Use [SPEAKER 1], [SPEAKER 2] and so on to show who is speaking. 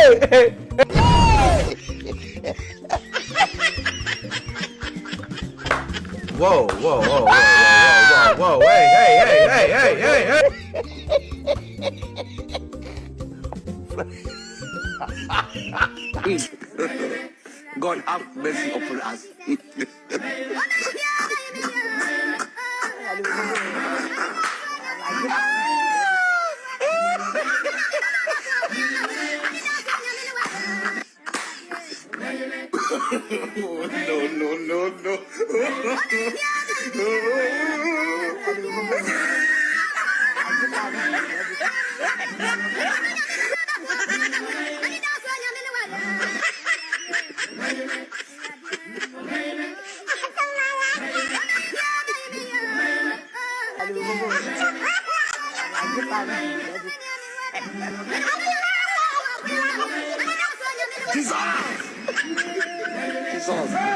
[SPEAKER 1] Whoa, whoa, whoa, whoa, whoa, whoa, whoa, hey.
[SPEAKER 2] God have mercy upon us. Jesus! Jesus!